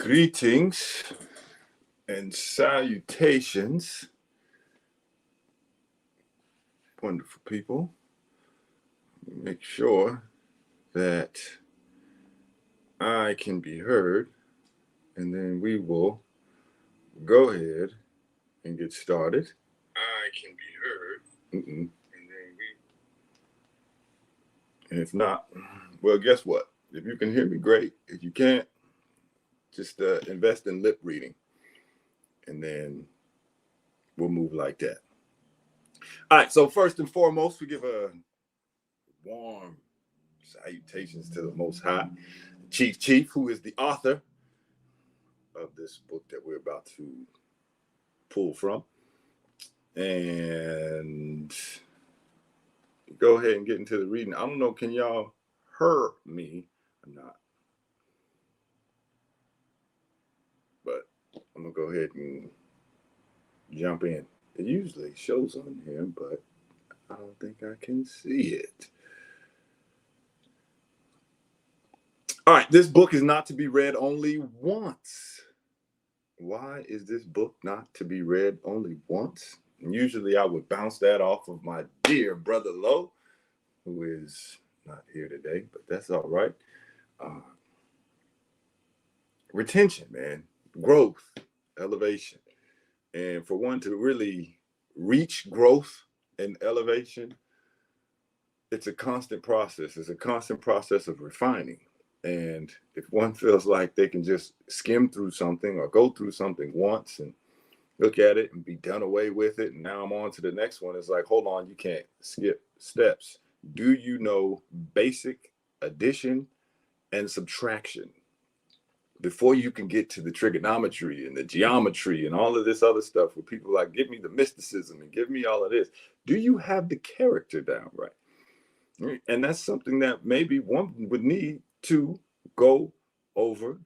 Greetings and salutations, wonderful people. Make sure that I can be heard, and then we will go ahead and get started. I can be heard, and then and if not, well, guess what? If you can hear me, great. If you can't, just invest in lip reading, and then we'll move like that. All right, so first and foremost, we give a warm salutations to the Most High, Chief, who is the author of this book that we're about to pull from. And go ahead and get into the reading. I don't know, can y'all hear me or not? But I'm going to go ahead and jump in. It usually shows on here, but I don't think I can see it. All right, this book is not to be read only once. Why is this book not to be read only once? And usually I would bounce that off of my dear brother Lo, who is not here today, but that's all right. Retention, man, growth, elevation. And for one to really reach growth and elevation, it's a constant process. It's a constant process of refining. And if one feels like they can just skim through something or go through something once and look at it and be done away with it, and now I'm on to the next one, it's like, hold on, you can't skip steps. Do you know basic addition and subtraction before you can get to the trigonometry and the geometry and all of this other stuff where people are like, give me the mysticism and give me all of this? Do you have the character down right? And that's something that maybe one would need to go over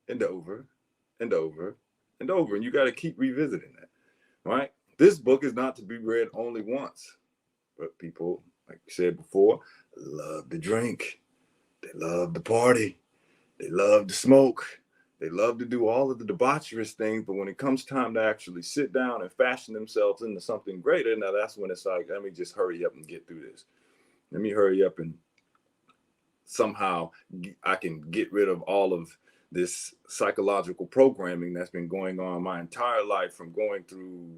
and over and over and over. And you got to keep revisiting that, right? This book is not to be read only once. But people, like I said before, love to drink. They love to party. They love to smoke. They love to do all of the debaucherous things. But when it comes time to actually sit down and fashion themselves into something greater, now that's when it's like, let me just hurry up and get through this. Let me hurry up and somehow I can get rid of all of this psychological programming that's been going on my entire life, from going through,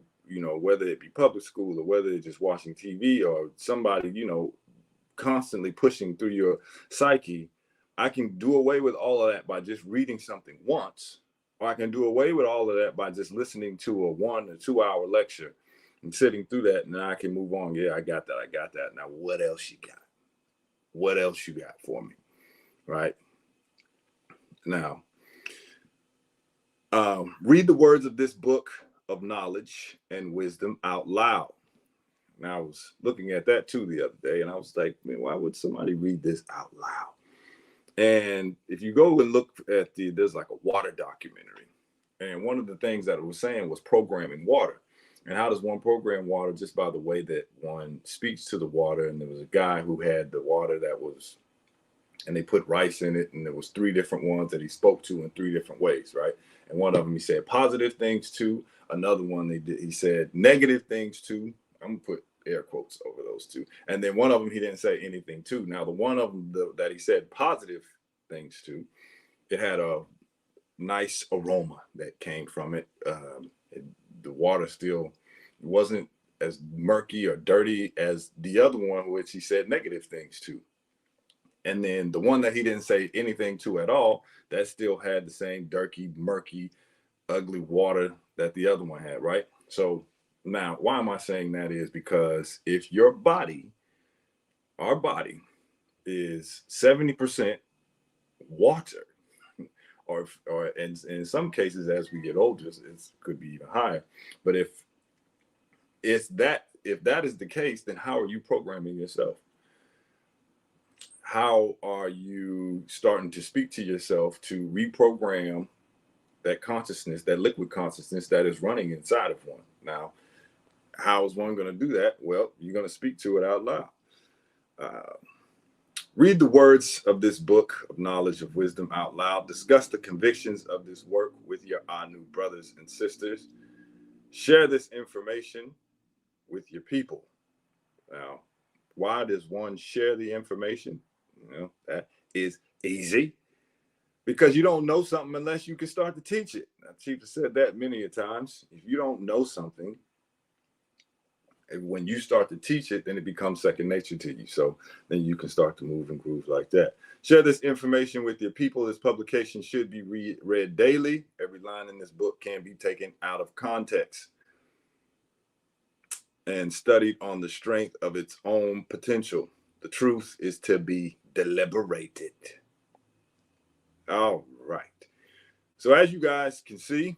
whether it be public school or whether it's just watching TV or somebody, constantly pushing through your psyche. I can do away with all of that by just reading something once, or I can do away with all of that by just listening to a 1 or 2 hour lecture and sitting through that, and then I can move on. Yeah, I got that. Now, what else you got? What else you got for me, right? Now, read the words of this book of knowledge and wisdom out loud. Now, I was looking at that too the other day, and I was like, man, why would somebody read this out loud? And if you go and look at there's like a water documentary, and one of the things that it was saying was programming water. And how does one program water? Just by the way that one speaks to the water. And there was a guy who had the water and they put rice in it, and there was 3 different ones that he spoke to in 3 different ways, right? And one of them he said positive things to. Another one he said negative things to. I'm gonna put air quotes over those 2. And then one of them he didn't say anything to. Now the one of them that he said positive things to, it had a nice aroma that came from it. The water still wasn't as murky or dirty as the other one, which he said negative things to. And then the one that he didn't say anything to at all, that still had the same dirty, murky, ugly water that the other one had, right? So now, why am I saying that? Is because if your body, our body, is 70% water, or in some cases, as we get older, it could be even higher. But if that is the case, then how are you programming yourself? How are you starting to speak to yourself to reprogram that consciousness, that liquid consciousness that is running inside of one? Now, how is one going to do that? Well, you're going to speak to it out loud. Read the words of this book of knowledge of wisdom out loud. Discuss the convictions of this work with your Anu brothers and sisters. Share this information with your people. Now, why does one share the information? That is easy. Because you don't know something unless you can start to teach it. Now, Chief has said that many a times. If you don't know something, and when you start to teach it, then it becomes second nature to you. So then you can start to move and groove like that. Share this information with your people. This publication should be read daily. Every line in this book can be taken out of context and studied on the strength of its own potential. The truth is to be deliberated. All right. So as you guys can see,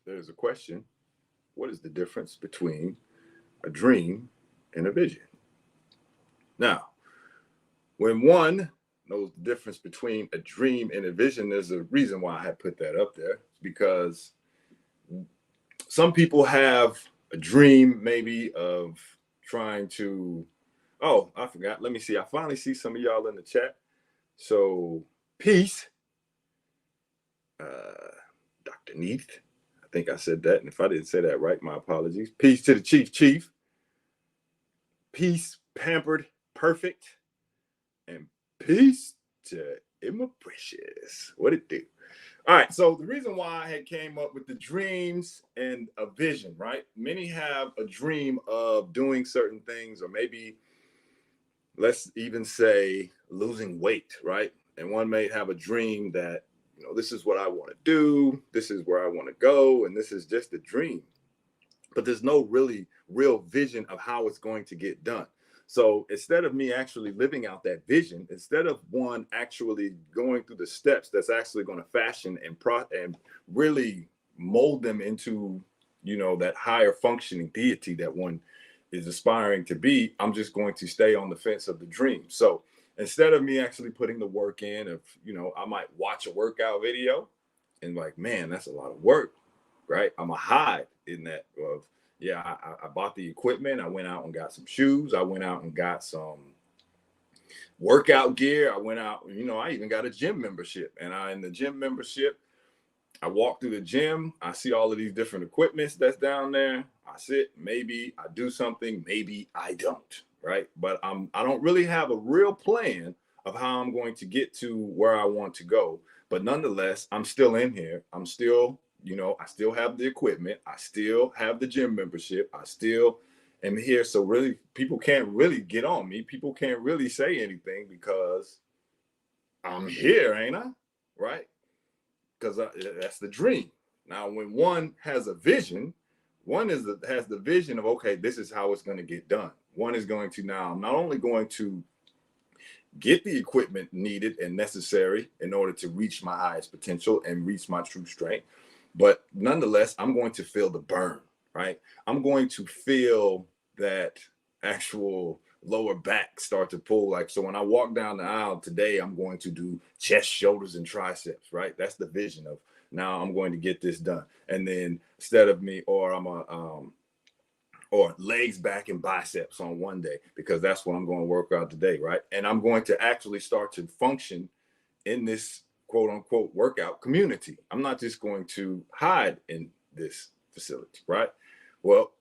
there's a question. What is the difference between a dream and a vision? Now, when one knows the difference between a dream and a vision, there's a reason why I had put that up there. Because some people have a dream maybe of trying to, oh, I forgot. Let me see. I finally see some of y'all in the chat. So peace. Dr. Neath. I think I said that. And if I didn't say that right, my apologies. Peace to the Chief. Peace, pampered, perfect. And peace to Emma Precious. What it do? All right. So the reason why I had came up with the dreams and a vision, right? Many have a dream of doing certain things, or maybe let's even say losing weight, right? And one may have a dream that, this is what I want to do. This is where I want to go. And this is just a dream. But there's no real vision of how it's going to get done. So instead of me actually living out that vision, instead of one actually going through the steps that's actually going to fashion and really mold them into, that higher functioning deity that one is aspiring to be, I'm just going to stay on the fence of the dream. So instead of me actually putting the work in of, I might watch a workout video and like, man, that's a lot of work, right? I'm a hide in that of, yeah, I bought the equipment. I went out and got some shoes. I went out and got some workout gear. I went out, I even got a gym membership. And in the gym membership, I walk through the gym. I see all of these different equipments that's down there. I sit, maybe I do something, maybe I don't, right? But I don't really have a real plan of how I'm going to get to where I want to go. But nonetheless, I'm still in here. I'm still, I still have the equipment. I still have the gym membership. I still am here. So really, people can't really get on me. People can't really say anything because I'm here, ain't I? Right? Because that's the dream. Now, when one has a vision, one has the vision of, okay, this is how it's going to get done. One is going to now, I'm not only going to get the equipment needed and necessary in order to reach my highest potential and reach my true strength, but nonetheless, I'm going to feel the burn, right? I'm going to feel that actual lower back start to pull. Like, so when I walk down the aisle today, I'm going to do chest, shoulders, and triceps, right? That's the vision of, now I'm going to get this done. And then instead of me, or or legs, back, and biceps on one day, because that's what I'm going to work out today, right? And I'm going to actually start to function in this quote unquote workout community. I'm not just going to hide in this facility, right? Well,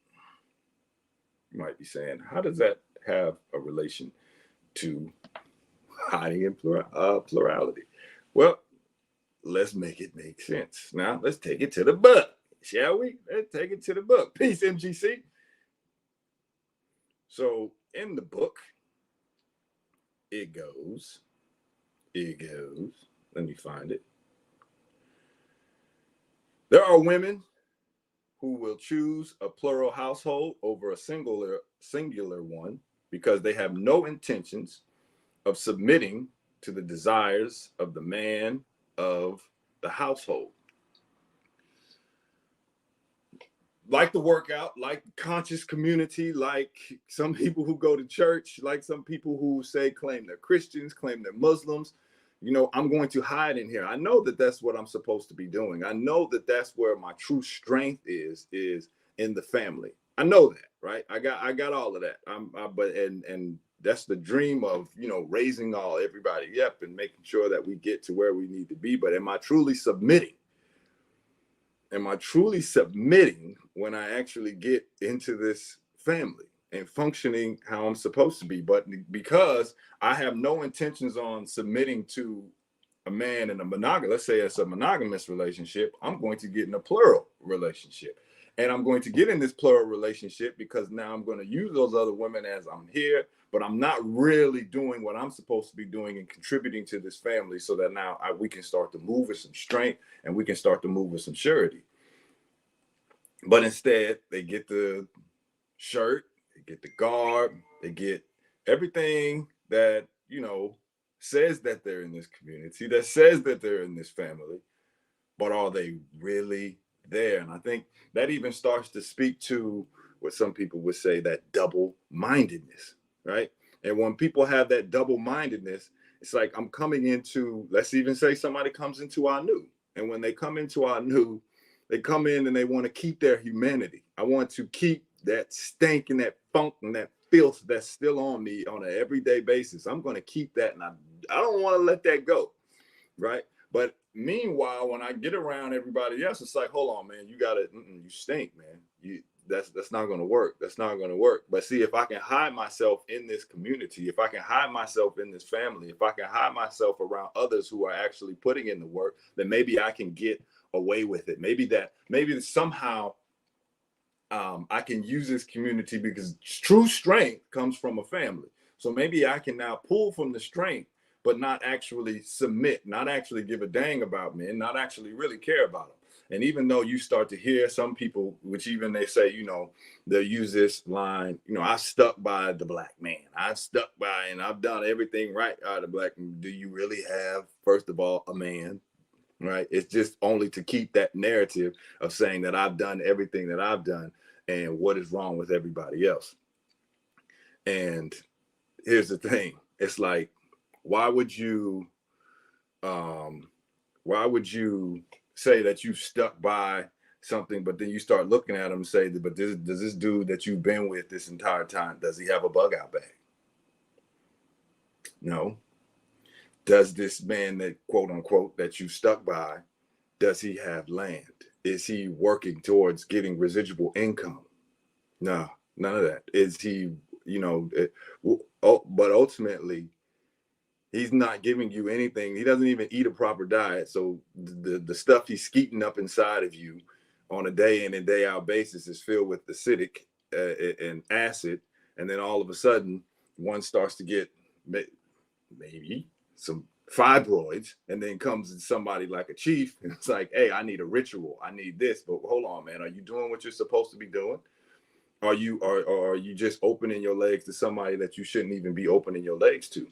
you might be saying, how does that have a relation to hiding in plurality? Well, let's make it make sense. Now, let's take it to the book, shall we? Let's take it to the book. Peace, MGC. So in the book, it goes, let me find it. There are women who will choose a plural household over a singular one because they have no intentions of submitting to the desires of the man of the household. Like the workout, like conscious community, like some people who go to church, like some people who say claim they're Christians, claim they're Muslims, I'm going to hide in here. I know that that's what I'm supposed to be doing. I know that that's where my true strength is in the family. I know that, right? I got all of that. But that's the dream of, raising everybody up and making sure that we get to where we need to be. But am I truly submitting? Am I truly submitting when I actually get into this family and functioning how I'm supposed to be? But because I have no intentions on submitting to a man in a monogamous, let's say it's a monogamous relationship, I'm going to get in a plural relationship. And I'm going to get in this plural relationship because now I'm going to use those other women as I'm here, but I'm not really doing what I'm supposed to be doing and contributing to this family, so that now we can start to move with some strength and we can start to move with some surety. But instead, they get the shirt, they get the garb, they get everything that, says that they're in this community, that says that they're in this family, but are they really there? And I think that even starts to speak to what some people would say, that double-mindedness, right? And when people have that double-mindedness, it's like, I'm coming into, let's even say somebody comes into our new, and when they come into our new, they come in and they want to keep their humanity. I want to keep that stank and that funk and that filth that's still on me on an everyday basis. I'm going to keep that, and I don't want to let that go, right? But meanwhile, when I get around everybody else, it's like, hold on, man, you got to, you stink, man. That's not going to work. That's not going to work. But see, if I can hide myself in this community, if I can hide myself in this family, if I can hide myself around others who are actually putting in the work, then maybe I can get away with it. Maybe somehow I can use this community, because true strength comes from a family. So maybe I can now pull from the strength, but not actually submit, not actually give a dang about men, not actually really care about them. And even though you start to hear some people, which even they say, they'll use this line, I stuck by the black man. I stuck by, and I've done everything right out of the black man. Do you really have, first of all, a man? Right? It's just only to keep that narrative of saying that I've done everything that I've done and what is wrong with everybody else. And here's the thing. It's like, why would you say that you stuck by something, but then you start looking at them and say, but does this dude that you've been with this entire time, does he have a bug out bag? No. Does this man that, quote unquote, that you stuck by, does he have land? Is he working towards getting residual income? No, none of that. Is he, but ultimately, he's not giving you anything. He doesn't even eat a proper diet. So the stuff he's skeeting up inside of you on a day in and day out basis is filled with acidic and acid. And then all of a sudden, one starts to get maybe some fibroids, and then comes in somebody like a chief, and it's like, hey, I need a ritual. I need this. But hold on, man. Are you doing what you're supposed to be doing? Are you just opening your legs to somebody that you shouldn't even be opening your legs to?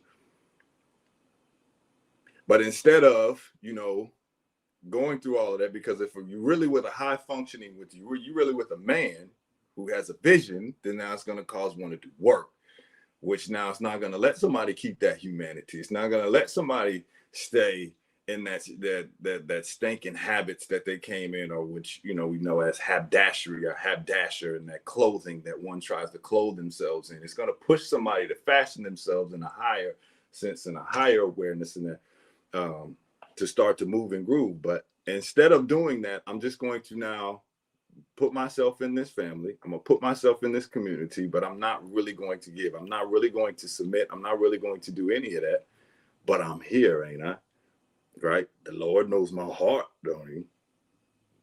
But instead of, going through all of that, because if you're really with a high functioning, you're really with a man who has a vision, then now it's going to cause one to do work, which now it's not going to let somebody keep that humanity. It's not going to let somebody stay in that stinking habits that they came in, or which, we know as habdashery or habdasher, and that clothing that one tries to clothe themselves in. It's going to push somebody to fashion themselves in a higher sense and a higher awareness, and that to start to move and groove. But instead of doing that, I'm just going to now put myself in this family. I'm going to put myself in this community, but I'm not really going to give. I'm not really going to submit. I'm not really going to do any of that. But I'm here, ain't I? Right? The Lord knows my heart, don't he?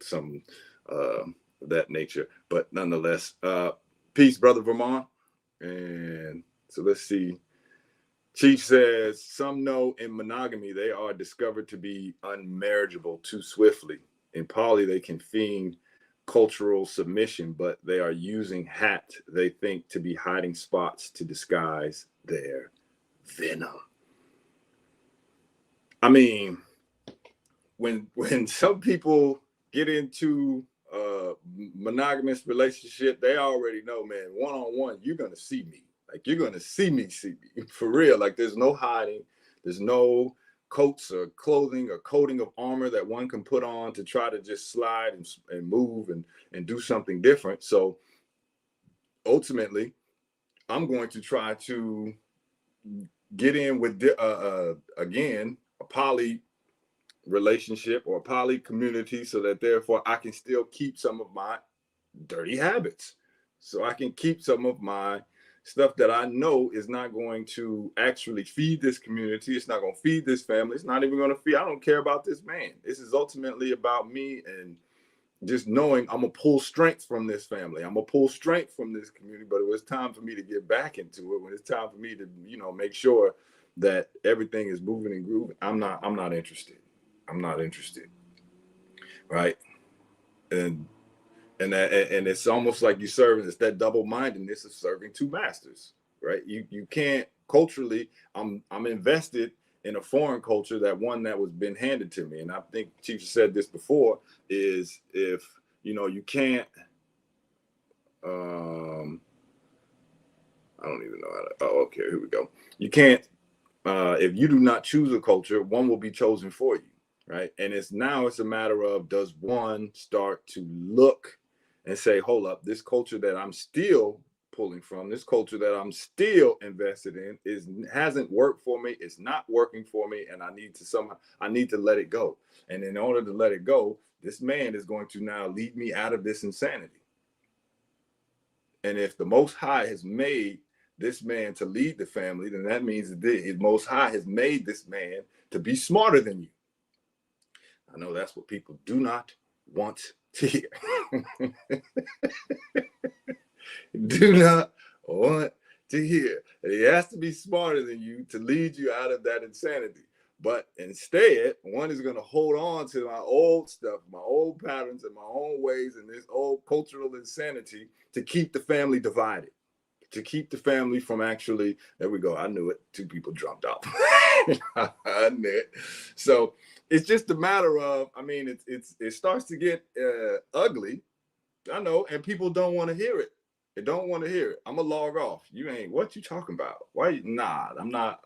Some of that nature. But nonetheless, peace, Brother Vermont. And so let's see. Chief says, some know in monogamy they are discovered to be unmarriageable too swiftly. In poly, they can feign cultural submission, but they are using hat they think to be hiding spots to disguise their venom. I mean, when some people get into a monogamous relationship, they already know, man, one-on-one, you're going to see me. Like, you're going to see me for real. Like, there's no hiding. There's no coats or clothing or coating of armor that one can put on to try to just slide and move and do something different. So ultimately, I'm going to try to get in with again a poly relationship or a poly community, so that therefore I can still keep some of my dirty habits, so I can keep some of my stuff that I know is not going to actually feed this community. It's not going to feed this family. It's not even going to feed. I don't care about this man. This is ultimately about me, and just knowing I'm gonna pull strength from this family. I'm gonna pull strength from this community. But it was time for me to get back into it. When it's time for me to, make sure that everything is moving and grooving, I'm not interested. I'm not interested. Right. And and it's almost like you serving, it's that double-mindedness of serving two masters. Right. You can't culturally, I'm invested in a foreign culture, that one that was been handed to me. And I think Chief said this before, is if you can't I don't even know how to, oh, okay, here we go. You can't if you do not choose a culture, one will be chosen for you. Right. And it's a matter of, does one start to look and say, hold up, this culture that I'm still pulling from, this culture that I'm still invested in, hasn't worked for me, it's not working for me, and I need to let it go. And in order to let it go, this man is going to now lead me out of this insanity. And if the Most High has made this man to lead the family, then that means that the Most High has made this man to be smarter than you. I know that's what people do not want to hear. Do not want to hear. And he has to be smarter than you to lead you out of that insanity. But instead, one is going to hold on to my old stuff, my old patterns and my own ways, and this old cultural insanity to keep the family divided, to keep the family from actually, there we go, I knew it, two people jumped off. I knew it. So it's just a matter of, it starts to get ugly, I know, and people don't want to hear it. They don't want to hear it. I'm gonna log off. You ain't, what you talking about? Why? Nah, I'm not.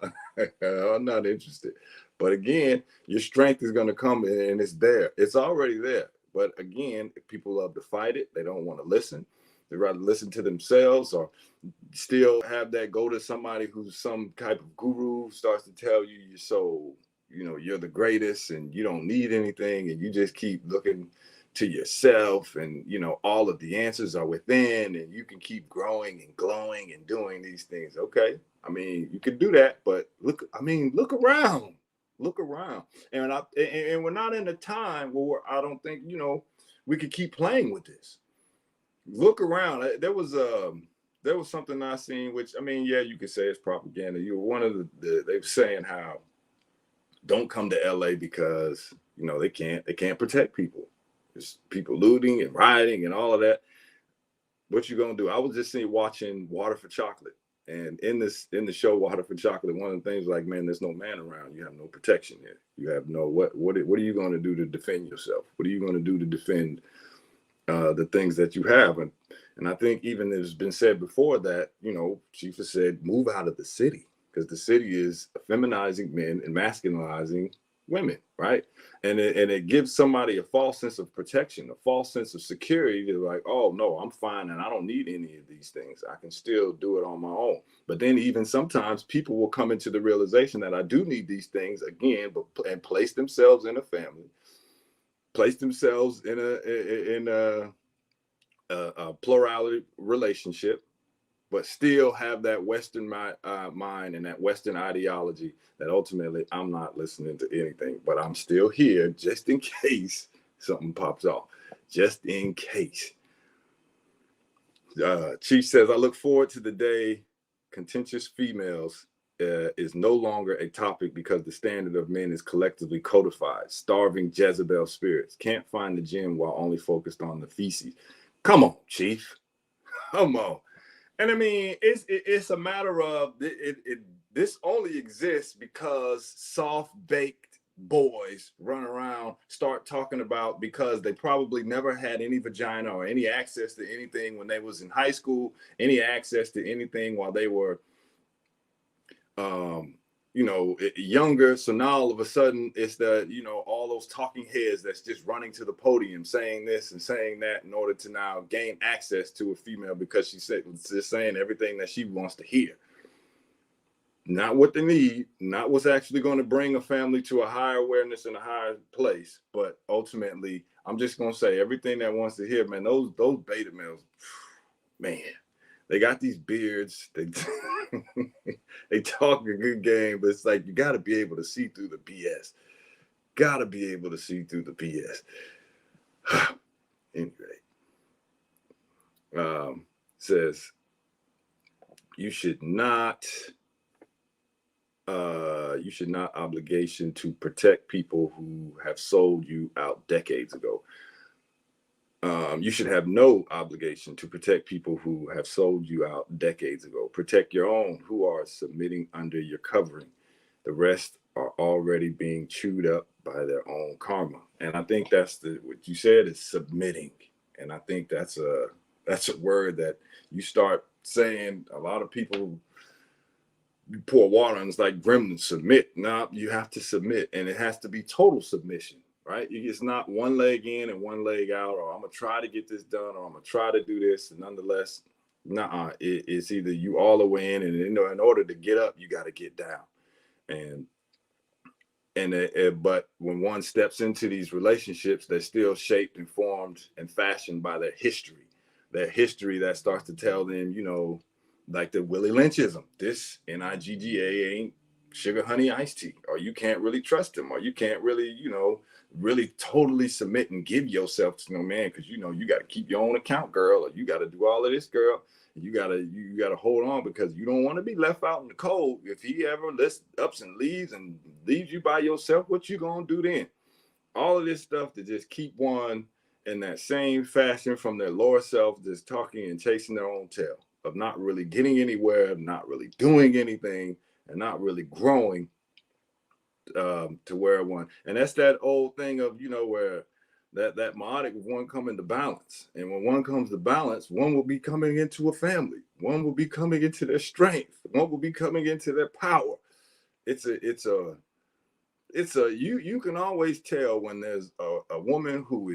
I'm not interested. But again, your strength is gonna come, and it's there. It's already there. But again, people love to fight it. They don't want to listen. They rather listen to themselves, or still have that go to somebody who's some type of guru, starts to tell you you're so, you're the greatest and you don't need anything, and you just keep looking to yourself, and all of the answers are within, and you can keep growing and glowing and doing these things. Okay, you can do that, but look around, and we're not in a time where I don't think we could keep playing with this. Look around. There was something I seen, which yeah, you could say it's propaganda. You were one of they were saying how don't come to LA because they can't protect people. There's people looting and rioting and all of that. What you gonna do? I was just watching Water for Chocolate, and in the show Water for Chocolate, one of the things, like, man, there's no man around. You have no protection here. You have no what are you going to do to defend yourself? What are you going to do to defend the things that you have? And I think even it's been said before that Chief has said, move out of the city, because the city is feminizing men and masculinizing women, right? And it gives somebody a false sense of protection, a false sense of security. They're like, oh no, I'm fine, and I don't need any of these things. I can still do it on my own. But then even sometimes people will come into the realization that I do need these things again, and place themselves in a family, place themselves in a plurality relationship, but still have that Western mind and that Western ideology, that ultimately I'm not listening to anything, but I'm still here just in case something pops off, just in case. Chief says, I look forward to the day contentious females is no longer a topic, because the standard of men is collectively codified. Starving Jezebel spirits can't find the gym while only focused on the feces. Come on, Chief. Come on. And it's a matter of this only exists because soft-baked boys run around, start talking about, because they probably never had any vagina or any access to anything when they was in high school, any access to anything while they were younger. So now all of a sudden it's all those talking heads that's just running to the podium saying this and saying that in order to now gain access to a female, because she's just saying everything that she wants to hear. not what they need, not what's actually going to bring a family to a higher awareness and a higher place, but ultimately, I'm just going to say everything that wants to hear, man, those beta males, man, they got these beards, they they talk a good game, but it's like you got to be able to see through the BS. Got to be able to see through the BS. Anyway, says you should not obligation to protect people who have sold you out decades ago. You should have no obligation to protect people who have sold you out decades ago. Protect your own who are submitting under your covering. The rest are already being chewed up by their own karma. And I think that's what you said is submitting. And I think that's a word that you start saying. A lot of people, you pour water and it's like gremlins, submit. Now you have to submit, and it has to be total submission, right? It's not one leg in and one leg out, or I'm gonna try to get this done, or I'm gonna try to do this, and nonetheless, it's either you all the way in, and in order to get up, you got to get down. But when one steps into these relationships, they're still shaped and formed and fashioned by their history that starts to tell them, like the Willie Lynchism, this NIGGA ain't sugar honey iced tea, or you can't really trust him, or you can't really, really totally submit and give yourself to no man, because you got to keep your own account, girl, or you got to do all of this, girl. You gotta hold on, because you don't want to be left out in the cold. If he ever ups and leaves you by yourself, what you gonna do then? All of this stuff to just keep one in that same fashion from their lower self, just talking and chasing their own tail, of not really getting anywhere, not really doing anything, and not really growing to where one. And that's that old thing of, where that meiotic of one coming to balance. And when one comes to balance, one will be coming into a family. One will be coming into their strength. One will be coming into their power. You can always tell when there's a woman who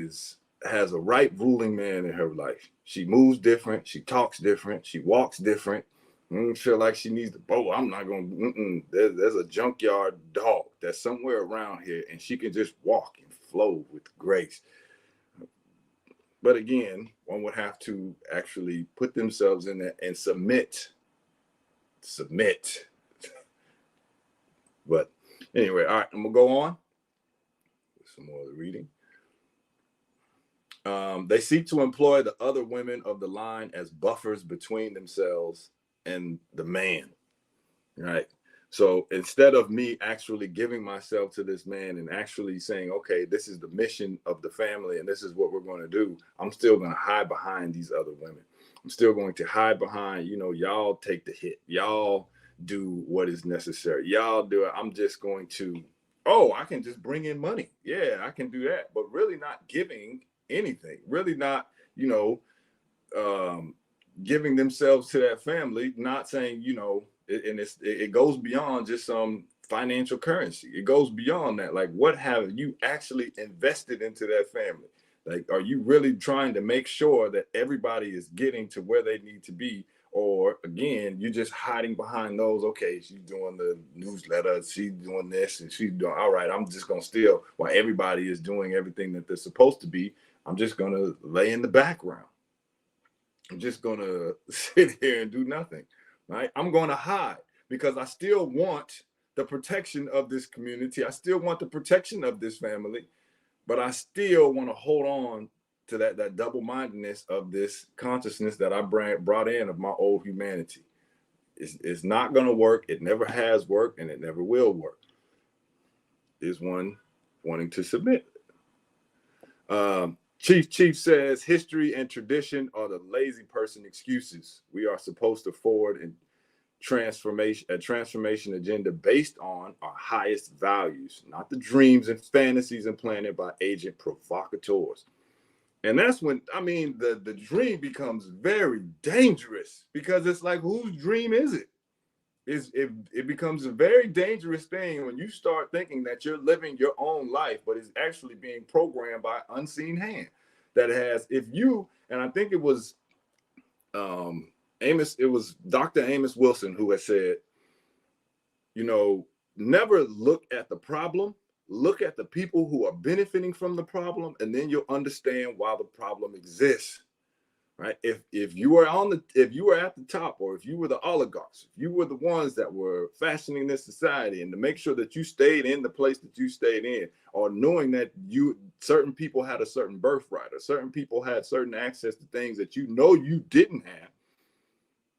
has a right ruling man in her life. She moves different. She talks different. She walks different. I don't feel like she needs to I'm not going to. There's a junkyard dog that's somewhere around here, and she can just walk and flow with grace. But again, one would have to actually put themselves in there and submit. But anyway, all right, I'm going to go on with some more of the reading. They seek to employ the other women of the line as buffers between themselves and the man, right? So instead of me actually giving myself to this man and actually saying, okay, this is the mission of the family and this is what we're going to do, I'm still going to hide behind these other women. I'm still going to hide behind, y'all take the hit. Y'all do what is necessary. Y'all do it. I'm just going to, I can just bring in money. Yeah, I can do that. But really not giving anything, really not, giving themselves to that family, not saying, it goes beyond just some financial currency. It goes beyond that. Like, what have you actually invested into that family? Like, are you really trying to make sure that everybody is getting to where they need to be? Or again, you're just hiding behind those, okay, she's doing the newsletter, she's doing this, and she's doing, all right, I'm just going to steal while everybody is doing everything that they're supposed to be. I'm just going to lay in the background. I'm just going to sit here and do nothing, right? I'm going to hide because I still want the protection of this community. I still want the protection of this family, but I still want to hold on to that double-mindedness of this consciousness that I brought in of my old humanity. It's not going to work. It never has worked, and it never will work. Is one wanting to submit. Chief says history and tradition are the lazy person excuses. We are supposed to forward a transformation agenda based on our highest values, not the dreams and fantasies implanted by agent provocateurs. And that's when, the dream becomes very dangerous, because it's like, whose dream is it? It becomes a very dangerous thing when you start thinking that you're living your own life, but it's actually being programmed by unseen hand that has, and I think it was it was Dr. Amos Wilson who had said, you know, never look at the problem. Look at the people who are benefiting from the problem, and then you'll understand why the problem exists. Right? If you were if you were at the top, or if you were the oligarchs, if you were the ones that were fashioning this society, and to make sure that you stayed in the place that you stayed in, or knowing that certain people had a certain birthright, or certain people had certain access to things that you didn't have,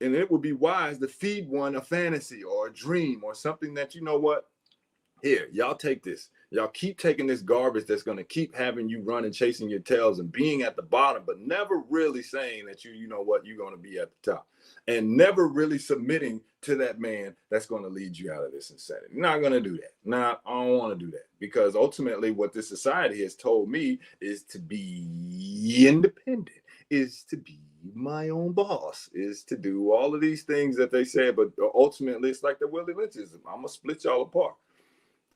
and it would be wise to feed one a fantasy or a dream or something that, you know what, here, y'all take this. Y'all keep taking this garbage that's going to keep having you running, chasing your tails and being at the bottom, but never really saying that you know what, you're going to be at the top, and never really submitting to that man that's going to lead you out of this insanity. You're not going to do that. Nah, I don't want to do that, because ultimately what this society has told me is to be independent, is to be my own boss, is to do all of these things that they said, but ultimately it's like the Willie Lynchism. I'm going to split y'all apart.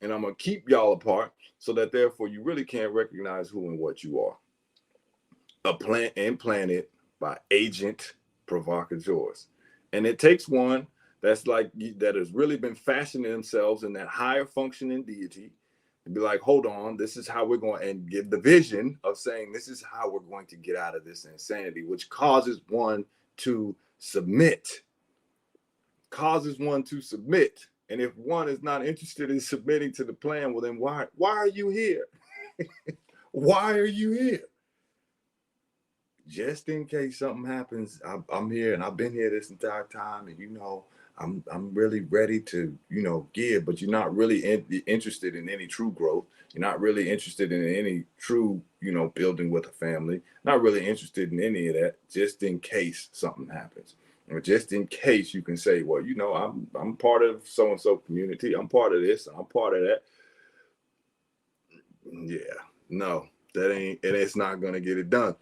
And I'm going to keep y'all apart, so that therefore you really can't recognize who and what you are. A plant implanted by agent provocateurs. And it takes one that has really been fashioning themselves in that higher functioning deity to be like, hold on, this is how we're going, and give the vision of saying, this is how we're going to get out of this insanity, which causes one to submit. And if one is not interested in submitting to the plan, well, then why are you here? Why are you here? Just in case something happens, I'm here, and I've been here this entire time, and, you know, I'm really ready to, you know, give, but you're not really interested in any true growth. You're not really interested in any true, you know, building with a family. Not really interested in any of that, just in case something happens. Or just in case you can say, well, you know, I'm part of so-and-so community. I'm part of this. I'm part of that. Yeah, no, it's not going to get it done.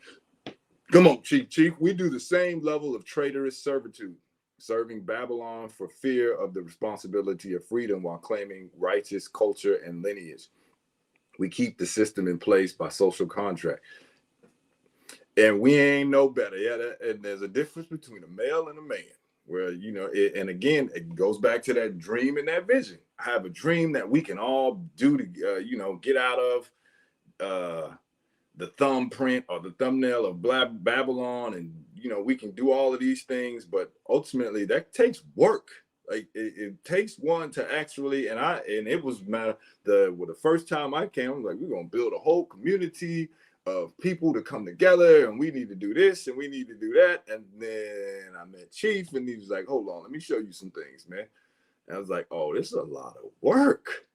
Come on, Chief. We do the same level of traitorous servitude, serving Babylon for fear of the responsibility of freedom while claiming righteous culture and lineage. We keep the system in place by social contract. And we ain't no better. Yeah, and there's a difference between a male and a man, where, you know, and again, it goes back to that dream and that vision. I have a dream that we can all do to, you know, get out of the thumbprint or the thumbnail of Babylon, and, you know, we can do all of these things, but ultimately that takes work. Like it takes one to actually, and it was the first time I came, I was like, we're gonna build a whole community of people to come together, and we need to do this and we need to do that. And then I met Chief, and he was like, hold on, let me show you some things, man. And I was like, oh, this is a lot of work.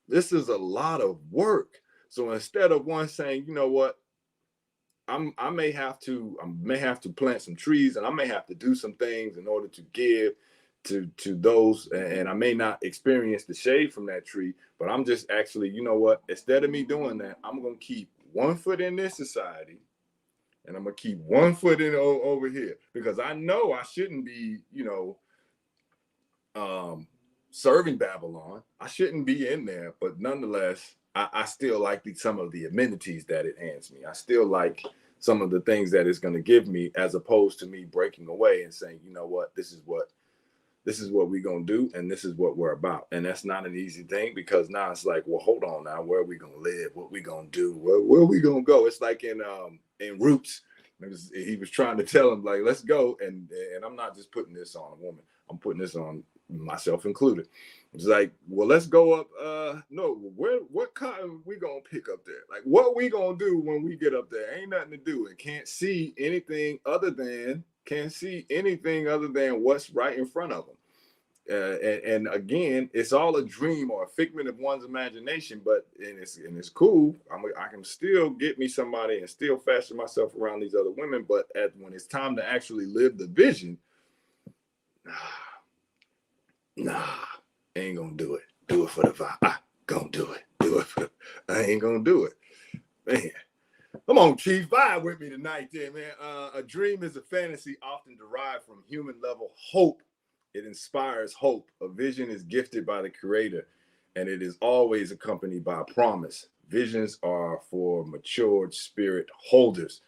This is a lot of work. So instead of one saying, you know what, I may have to plant some trees, and I may have to do some things in order to give to those, and I may not experience the shade from that tree, but I'm just actually, you know what, instead of me doing that, I'm going to keep one foot in this society, and I'm going to keep one foot in over here, because I know I shouldn't be, you know, serving Babylon. I shouldn't be in there, but nonetheless, I still like some of the amenities that it hands me. I still like some of the things that it's going to give me, as opposed to me breaking away and saying, you know what, this is what we're going to do, and this is what we're about. And that's not an easy thing, because now it's like, well, hold on now, where are we going to live? What we going to do? Where are we going to go? It's like in Roots, he was trying to tell him, like, let's go. And I'm not just putting this on a woman. I'm putting this on myself included. It's like, well, let's go up. No, what cotton we going to pick up there? Like, what we going to do when we get up there? Ain't nothing to do, and can't see anything other than what's right in front of them. And again, it's all a dream or a figment of one's imagination, but it's cool. I can still get me somebody and still fashion myself around these other women, but when it's time to actually live the vision, nah, ain't gonna do it. Do it for the vibe. I gonna do it. I ain't gonna do it, man. Come on, Chief, vibe with me tonight, then, man. A dream is a fantasy often derived from human level hope. It inspires hope. A vision is gifted by the creator, and it is always accompanied by a promise. Visions are for matured spirit holders.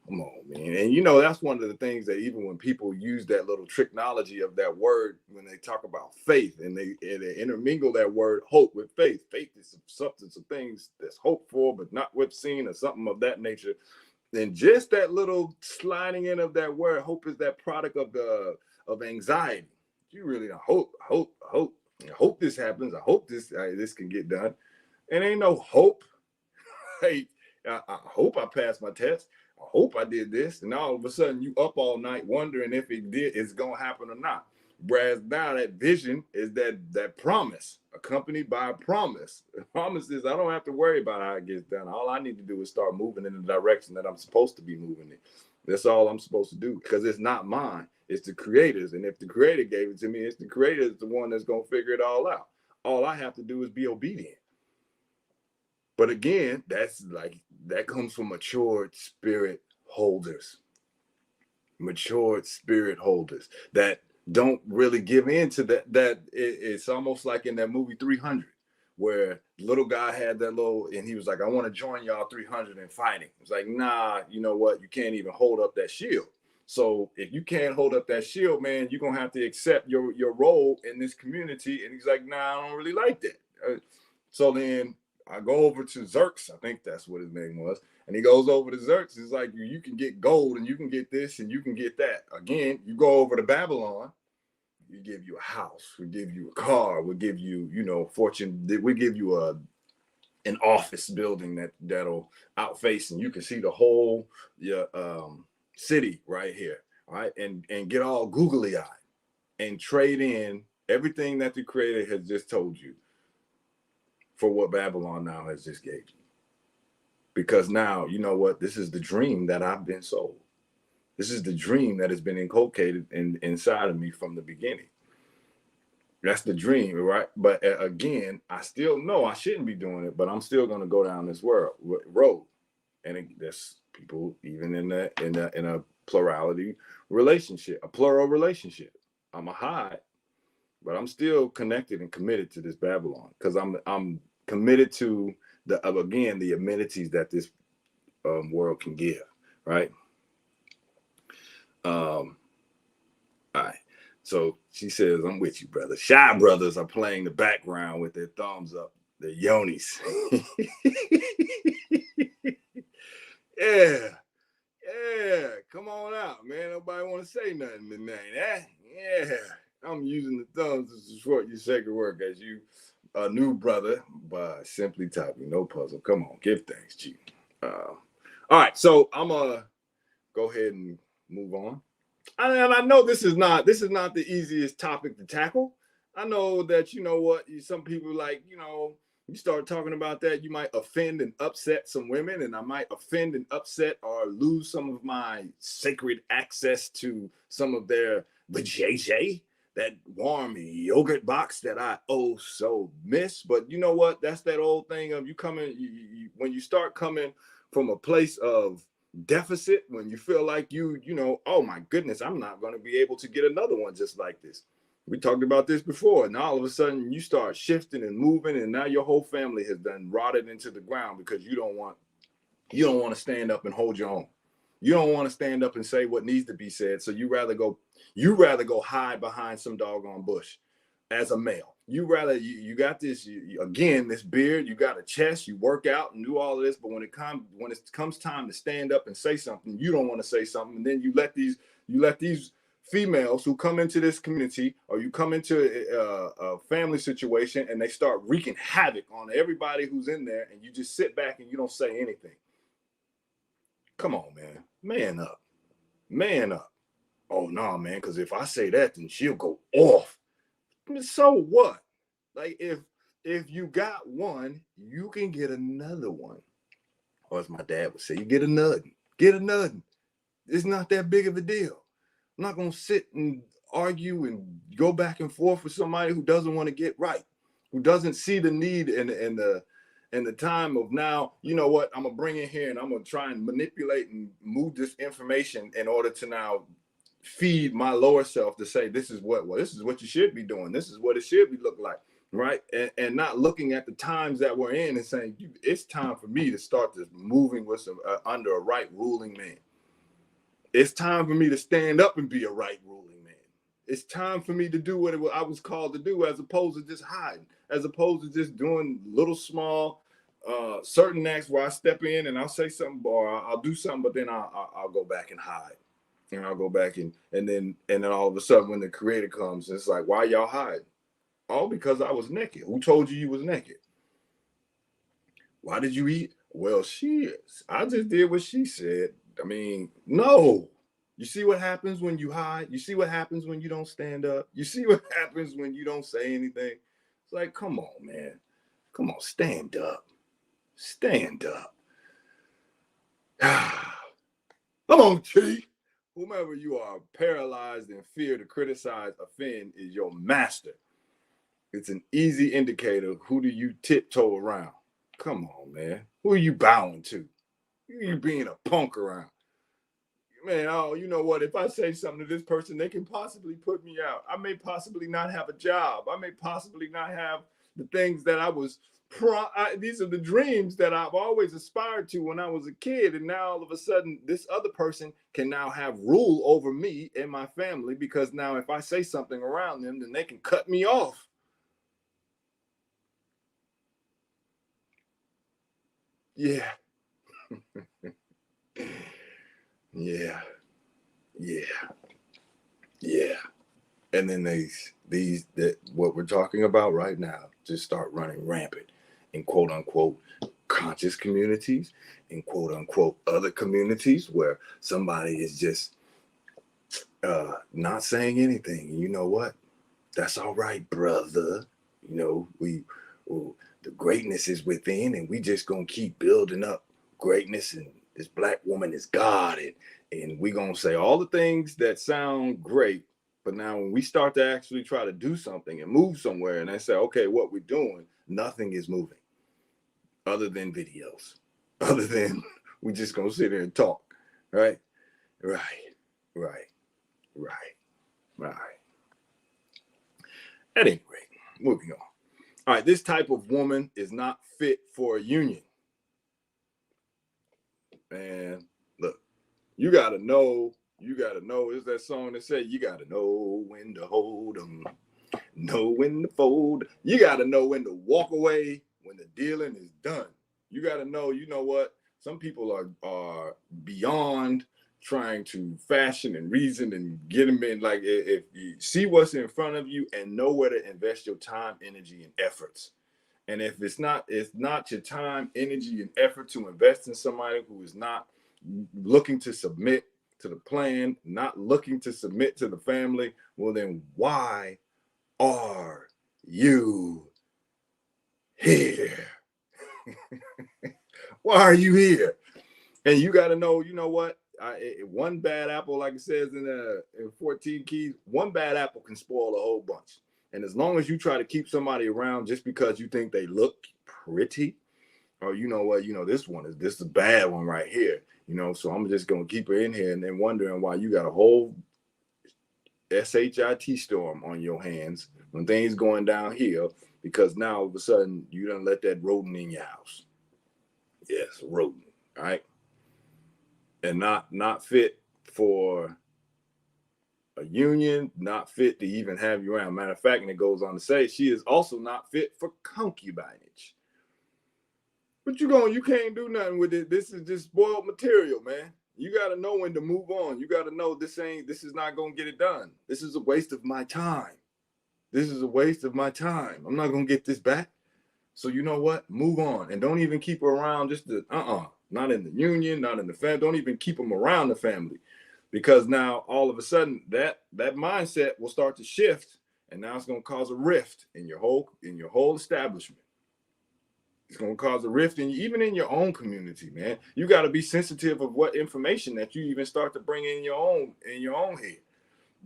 Come on, man. And you know, that's one of the things that even when people use that little tricknology of that word, when they talk about faith and they intermingle that word hope with faith. Faith is the substance of things that's hoped for, but not what's seen, or something of that nature. And just that little sliding in of that word, hope is that product of anxiety. You really hope this happens. I hope this can get done. And ain't no hope. Hey, I hope I passed my test. I hope I did this. And all of a sudden you up all night wondering if it's gonna happen or not. Whereas now that vision is that promise, accompanied by a promise. The promise is I don't have to worry about how it gets done. All I need to do is start moving in the direction that I'm supposed to be moving in. That's all I'm supposed to do, because it's not mine. It's the creator's. And if the creator gave it to me, it's the creator is the one that's gonna figure it all out. All I have to do is be obedient. But again, that comes from matured spirit holders. Matured spirit holders that don't really give in to it's almost like in that movie 300, where the little guy had that little, and he was like, I want to join y'all 300 in fighting. It's like, nah, you know what? You can't even hold up that shield. So if you can't hold up that shield, man, you're going to have to accept your role in this community. And he's like, nah, I don't really like that. So then I go over to Xerxes, I think that's what his name was. And he goes over to Xerxes. He's like, you can get gold and you can get this and you can get that. Again, you go over to Babylon, we give you a house, we give you a car, we give you, fortune, we give you an office building that'll outface, and you can see the whole city right here. All right. And get all googly eyed and trade in everything that the creator has just told you for what Babylon now has just gave you. Because now, you know what? This is the dream that I've been sold. This is the dream that has been inculcated inside of me from the beginning. That's the dream, right? But again, I still know I shouldn't be doing it, but I'm still going to go down this road. And there's people even in a plurality relationship, a plural relationship. I'm a hide, but I'm still connected and committed to this Babylon, because I'm committed to the amenities that this world can give, right? All right. So she says, I'm with you, brother. Shy brothers are playing the background with their thumbs up, their yonis. Yeah. Come on out, man. Nobody want to say nothing tonight. Yeah. I'm using the thumbs to support your sacred work as you a new brother by simply typing, no puzzle. Come on, give thanks, G. All right, so I'm gonna go ahead and move on. And I know this is not the easiest topic to tackle. I know that, you know what, some people like, you start talking about that, you might offend and upset some women, and I might offend and upset or lose some of my sacred access to some of their vajayjay, that warm yogurt box that I oh so miss. But you know what? That's that old thing of you coming, when you start coming from a place of deficit, when you feel like oh my goodness, I'm not going to be able to get another one just like this. We talked about this before, and all of a sudden you start shifting and moving, and now your whole family has done rotted into the ground because you don't want to stand up and hold your own. You don't want to stand up and say what needs to be said. So you rather go hide behind some doggone bush as a male. You rather you got this again, this beard, you got a chest, you work out and do all of this, but when it comes time to stand up and say something, you don't want to say something, and then you let these females who come into this community, or you come into a family situation, and they start wreaking havoc on everybody who's in there, and you just sit back and you don't say anything. Come on, man. Man up. Oh, no, man, because if I say that, then she'll go off. So what? Like, if you got one, you can get another one. Or as my dad would say, you get a nuddin. Get a nuddin. It's not that big of a deal. I'm not going to sit and argue and go back and forth with somebody who doesn't want to get right, who doesn't see the need and the time of now, you know what, I'm going to bring in here and I'm going to try and manipulate and move this information in order to now feed my lower self to say, this is what you should be doing. This is what it should be look like, right? And not looking at the times that we're in and saying, it's time for me to start this moving with some under a right ruling man. It's time for me to stand up and be a right ruling man. It's time for me to do what I was called to do, as opposed to just hiding, as opposed to just doing little small certain acts where I step in and I'll say something or I'll do something, but then I'll go back and hide. And I'll go back and then all of a sudden when the creator comes, it's like, why y'all hide? All because I was naked. Who told you was naked? Why did you eat? Well, I just did what she said. I mean, no. You see what happens when you hide? You see what happens when you don't stand up? You see what happens when you don't say anything? It's like, come on, man. Come on, stand up. Stand up. Come on, Chief. Whomever you are, paralyzed in fear to criticize, offend is your master. It's an easy indicator. Who do you tiptoe around? Come on, man. Who are you bowing to? Who are you being a punk around? Man, oh, you know what? If I say something to this person, they can possibly put me out. I may possibly not have a job. I may possibly not have the things that I was these are the dreams that I've always aspired to when I was a kid. And now all of a sudden, this other person can now have rule over me and my family, because now if I say something around them, then they can cut me off. Yeah. Yeah. And then these that what we're talking about right now just start running rampant in quote unquote conscious communities, in quote unquote other communities where somebody is just not saying anything. You know what? That's all right, brother. You know, the greatness is within, and we just gonna keep building up greatness, and this black woman is God, and we gonna say all the things that sound great. But now when we start to actually try to do something and move somewhere, and they say, okay, what we're doing, nothing is moving other than videos, other than we just gonna sit here and talk, right? Right. At any rate, moving on. All right, this type of woman is not fit for a union. Man, look, you gotta know. It's that song that said, you gotta know when to hold them, know when to fold. You gotta know when to walk away when the dealing is done. You gotta know, you know what? Some people are beyond trying to fashion and reason and get them in. Like, if you see what's in front of you and know where to invest your time, energy, and efforts. And if it's not your time, energy, and effort to invest in somebody who is not looking to submit to the plan, not looking to submit to the family, well, then why are you here? Why are you here? And you got to know, you know what? One bad apple, like it says in 14 Keys, one bad apple can spoil a whole bunch. And as long as you try to keep somebody around just because you think they look pretty, or you know what, this is a bad one right here, so I'm just gonna keep her in here, and then wondering why you got a whole SHIT storm on your hands when things going downhill, because now all of a sudden you done let that rodent in your house. Yes, rodent, all right? And not fit for a union, not fit to even have you around. Matter of fact, and it goes on to say, she is also not fit for concubinage. But you can't do nothing with it. This is just spoiled material, man. You got to know when to move on. You got to know this is not going to get it done. This is a waste of my time. I'm not going to get this back. So you know what? Move on, and don't even keep her around. Just not in the union, not in the family. Don't even keep them around the family, because now all of a sudden that mindset will start to shift, and now it's going to cause a rift in your whole establishment. It's going to cause a rift even in your own community, man. You got to be sensitive of what information that you even start to bring in your own head.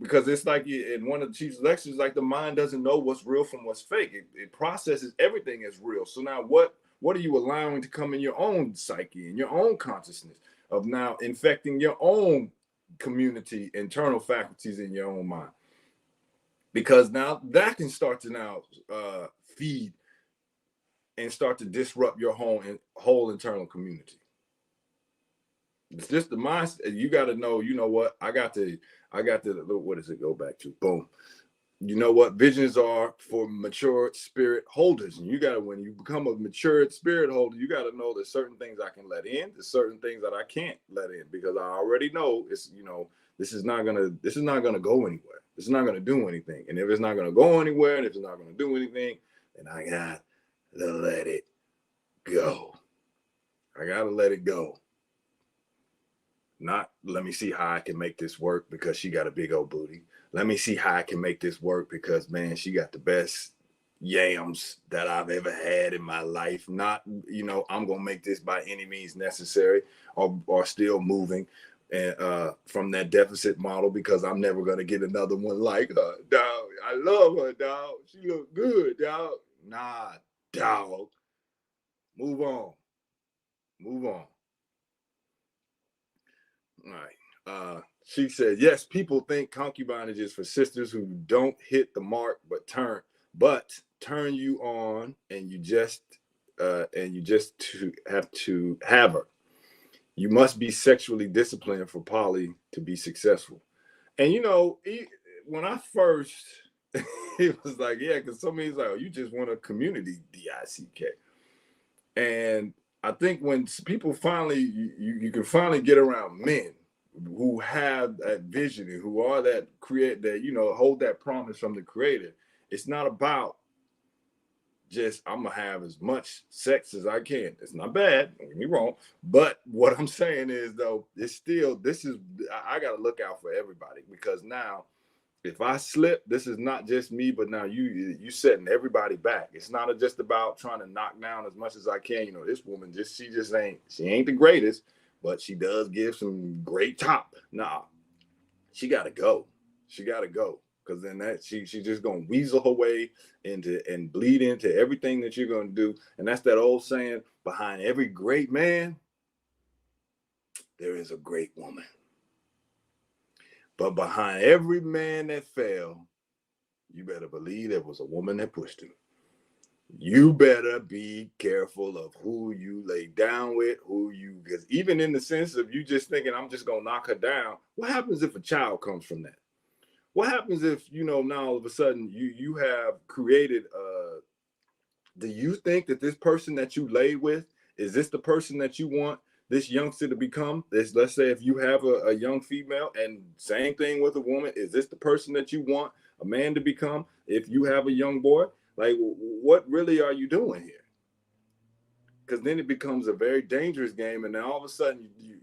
Because it's like in one of the chief's lectures, like the mind doesn't know what's real from what's fake. It processes everything as real. So now what are you allowing to come in your own psyche, in your own consciousness, of now infecting your own community, internal faculties in your own mind? Because now that can start to now feed and start to disrupt your whole internal community. It's just the mindset. You got to know, you know what? I got to, what does it go back to? Boom. You know what? Visions are for mature spirit holders. And you got to, when you become a mature spirit holder, you got to know there's certain things I can let in. There's certain things that I can't let in, because I already know it's, you know, this is not going to go anywhere. It's not going to do anything. And if it's not going to go anywhere, and if it's not going to do anything, then I got to let it go. I got to let it go. Not let me see how I can make this work because she got a big old booty. Let me see how I can make this work because, man, she got the best yams that I've ever had in my life. Not, you know, I'm going to make this by any means necessary, or still moving and from that deficit model, because I'm never going to get another one like her. Dog, I love her, dog. She look good, dog. Nah, dog. Move on. Move on. All right. She said, yes, people think concubinage is for sisters who don't hit the mark, but turn you on, and you just have to have her. You must be sexually disciplined for poly to be successful. And you know, when I first, it was like, yeah, because somebody's like, oh, you just want a community DICK. And I think when people finally, you can finally get around men who have that vision and who are that create that, you know, hold that promise from the creator. It's not about just, I'm gonna have as much sex as I can. It's not bad, don't get me wrong. But what I'm saying is, though, it's still, I gotta look out for everybody, because now if I slip, this is not just me, but now you setting everybody back. It's not just about trying to knock down as much as I can. You know, this woman she ain't the greatest, but she does give some great top. Nah, she gotta go. She gotta go. Because then that she's just gonna weasel her way into and bleed into everything that you're gonna do. And that's that old saying, behind every great man, there is a great woman. But behind every man that fell, you better believe there was a woman that pushed him. You better be careful of who you lay down with, because even in the sense of you just thinking, I'm just going to knock her down. What happens if a child comes from that? What happens if, you know, now all of a sudden you have created, do you think that this person that you lay with, is this the person that you want this youngster to become? Let's say if you have a young female, and same thing with a woman, is this the person that you want a man to become if you have a young boy? Like, what really are you doing here? Because then it becomes a very dangerous game, and then all of a sudden you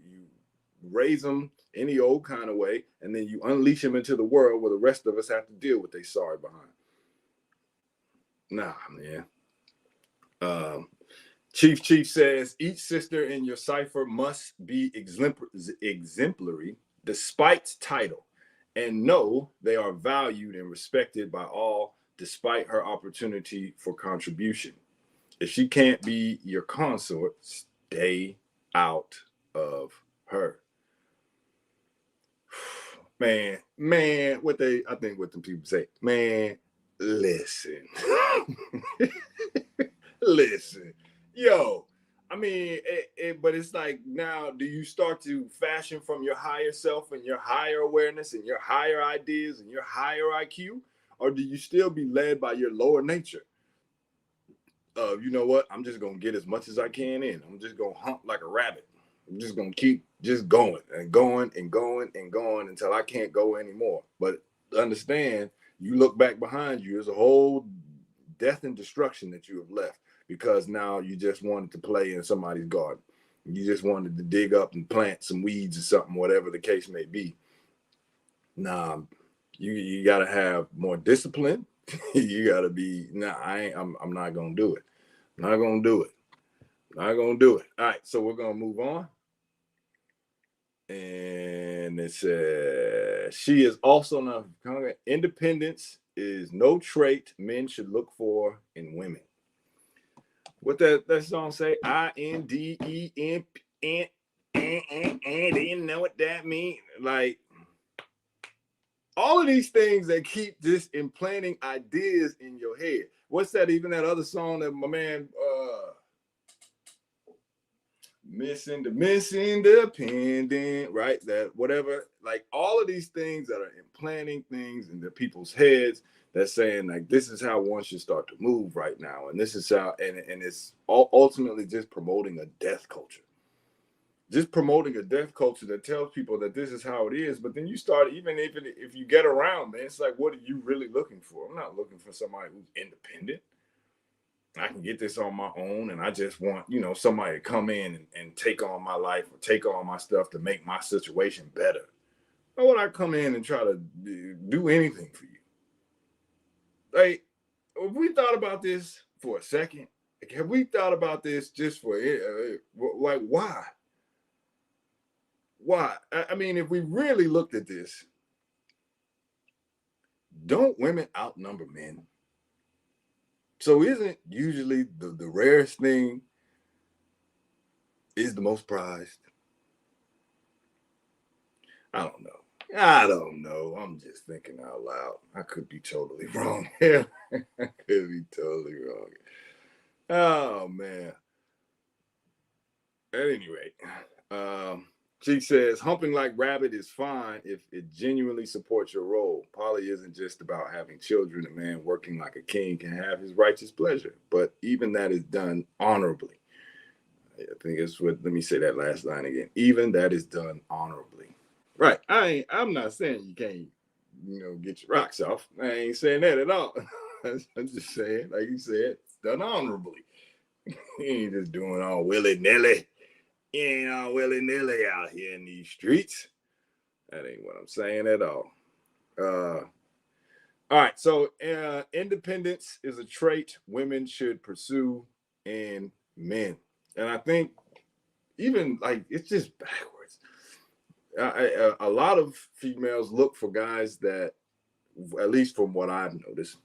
raise them any old kind of way, and then you unleash them into the world where the rest of us have to deal with they sorry behind. Nah, man. Chief says, each sister in your cipher must be exemplary despite title, and know they are valued and respected by all despite her opportunity for contribution. If she can't be your consort, stay out of her. Man, I think what the people say, man, listen. Listen. Yo, I mean, but it's like, now, do you start to fashion from your higher self and your higher awareness and your higher ideas and your higher IQ? Or do you still be led by your lower nature? You know what? I'm just going to get as much as I can in. I'm just going to hump like a rabbit. I'm just going to keep just going and going and going and going until I can't go anymore. But understand, you look back behind you, there's a whole death and destruction that you have left, because now you just wanted to play in somebody's garden. You just wanted to dig up and plant some weeds or something, whatever the case may be. Nah, you got to have more discipline. You got to be, I'm not going to do it. I'm not going to do it. I'm not going to do it. All right, so we're going to move on. And it says, she is also not, independence is no trait men should look for in women. What that song say? INDEN. Do you know what that means? Like, all of these things that keep just implanting ideas in your head. What's that? Even that other song that my man Miss Independent, right? That whatever, like all of these things that are implanting things into people's heads that's saying like this is how one should start to move right now, and this is how, and it's ultimately just promoting a death culture, just promoting a death culture that tells people that this is how it is. But then you start, even if you get around, man, it's like, what are you really looking for? I'm not looking for somebody who's independent. I can get this on my own, and I just want, somebody to come in and take on my life or take on my stuff to make my situation better. Why would I come in and try to do anything for you? Like, if we thought about this for a second, like, have we thought about this just for like, why? Why? I mean, if we really looked at this, don't women outnumber men? So isn't usually the rarest thing is the most prized? I don't know. I'm just thinking out loud. I could be totally wrong here. I could be totally wrong. Oh man. At any rate, she says humping like rabbit is fine if it genuinely supports your role. Poly isn't just about having children. A man working like a king can have his righteous pleasure, but even that is done honorably. I think it's what. Let me say that last line again. Even that is done honorably. Right. I'm not saying you can't, get your rocks off. I ain't saying that at all. I'm just saying, like you said, it's done honorably. He ain't just doing all willy-nilly. He ain't all willy-nilly out here in these streets. That ain't what I'm saying at all. All right. So independence is a trait women should pursue in men. And I think even like it's just backwards. A lot of females look for guys that, at least from what I've noticed,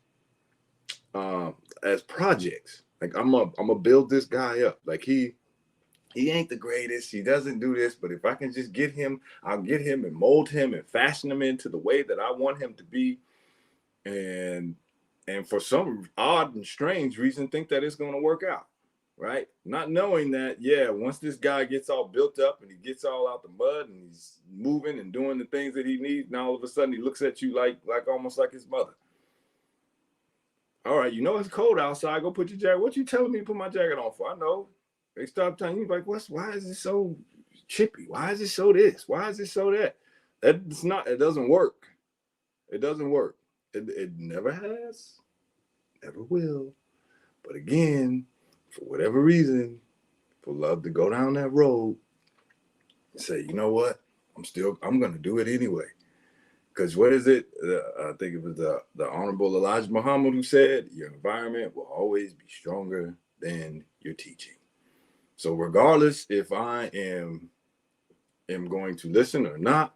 as projects. Like I'm gonna build this guy up. Like he ain't the greatest. He doesn't do this, but if I can just get him, I'll get him and mold him and fashion him into the way that I want him to be. And for some odd and strange reason, think that it's gonna work out. Right? Not knowing that, yeah, once this guy gets all built up and he gets all out the mud and he's moving and doing the things that he needs, and all of a sudden he looks at you like almost like his mother. All right, it's cold outside. Go put your jacket. What you telling me to put my jacket on for? I know. They stop telling you like, why is it so chippy? Why is it so this? Why is it so that? That's not. It doesn't work. It doesn't work. It never has. Never will. But again, for whatever reason, for love to go down that road and say, you know what, I'm going to do it anyway. Because what is it? I think it was the Honorable Elijah Muhammad who said, your environment will always be stronger than your teaching. So regardless if I am going to listen or not,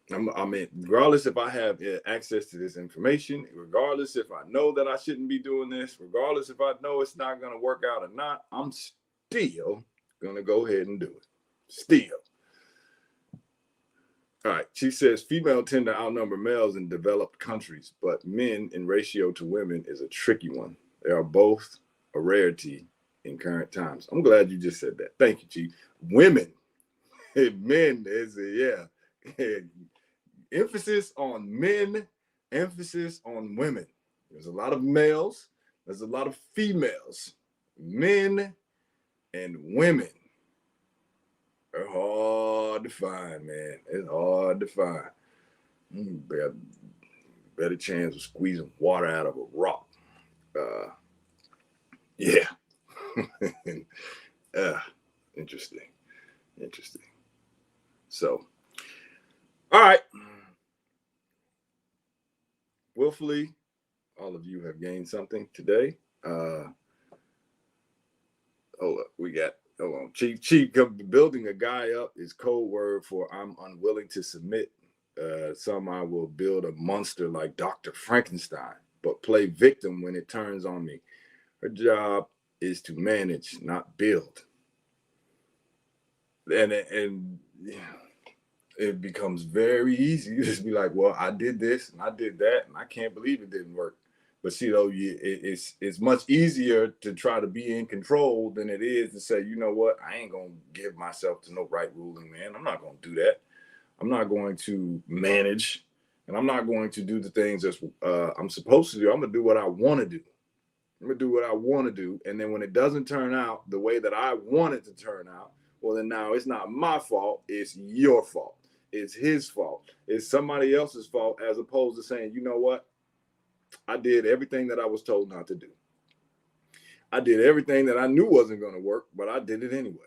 regardless if I have access to this information, regardless if I know that I shouldn't be doing this, regardless if I know it's not going to work out or not, I'm still going to go ahead and do it. Still. All right. She says females tend to outnumber males in developed countries, but men in ratio to women is a tricky one. They are both a rarity in current times. I'm glad you just said that. Thank you, Chief. Women, men is emphasis on men, emphasis on women. There's a lot of males, there's a lot of females. Men and women are hard to find, man. It's hard to find. Better chance of squeezing water out of a rock. Yeah. Interesting. So, all right. Willfully, all of you have gained something today. Hold on. Chief, building a guy up is code word for I'm unwilling to submit. Some I will build a monster like Dr. Frankenstein, but play victim when it turns on me. Her job is to manage, not build. And it becomes very easy. You just be like, well, I did this and I did that, and I can't believe it didn't work. But see, though, it's much easier to try to be in control than it is to say, you know what, I ain't gonna give myself to no right ruling man. I'm not gonna do that. I'm not going to manage, and I'm not going to do the things that I'm supposed to do. I'm gonna do what I want to do. I'm gonna do what I want to do, and then when it doesn't turn out the way that I want it to turn out, well, then now it's not my fault. It's your fault. It's his fault. It's somebody else's fault, as opposed to saying, you know what, I did everything that I was told not to do. I did everything that I knew wasn't going to work, but I did it anyway.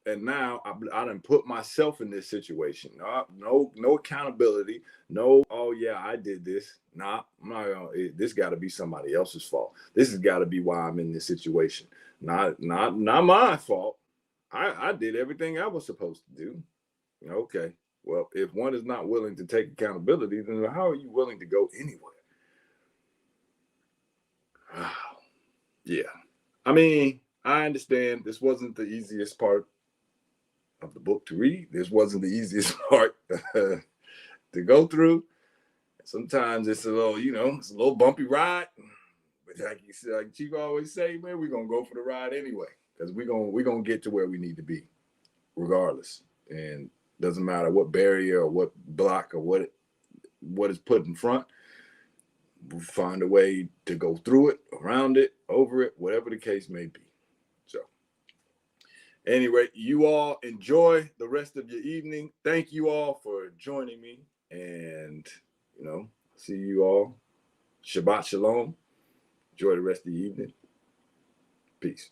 And now I done put myself in this situation. No accountability. No, oh yeah, I did this. Nah, I'm not gonna, this got to be somebody else's fault. This has got to be why I'm in this situation. Not my fault. I did everything I was supposed to do. Okay. Well, if one is not willing to take accountability, then how are you willing to go anywhere? Yeah. I mean, I understand this wasn't the easiest part of the book to read. This wasn't the easiest part to go through. Sometimes it's a little, it's a little bumpy ride. But like you said, like Chief always say, man, we're gonna go for the ride anyway. Because we're gonna get to where we need to be, regardless. And doesn't matter what barrier or what block or what is put in front. We'll find a way to go through it, around it, over it, whatever the case may be. So anyway, you all enjoy the rest of your evening. Thank you all for joining me. And, see you all. Shabbat shalom. Enjoy the rest of the evening. Peace.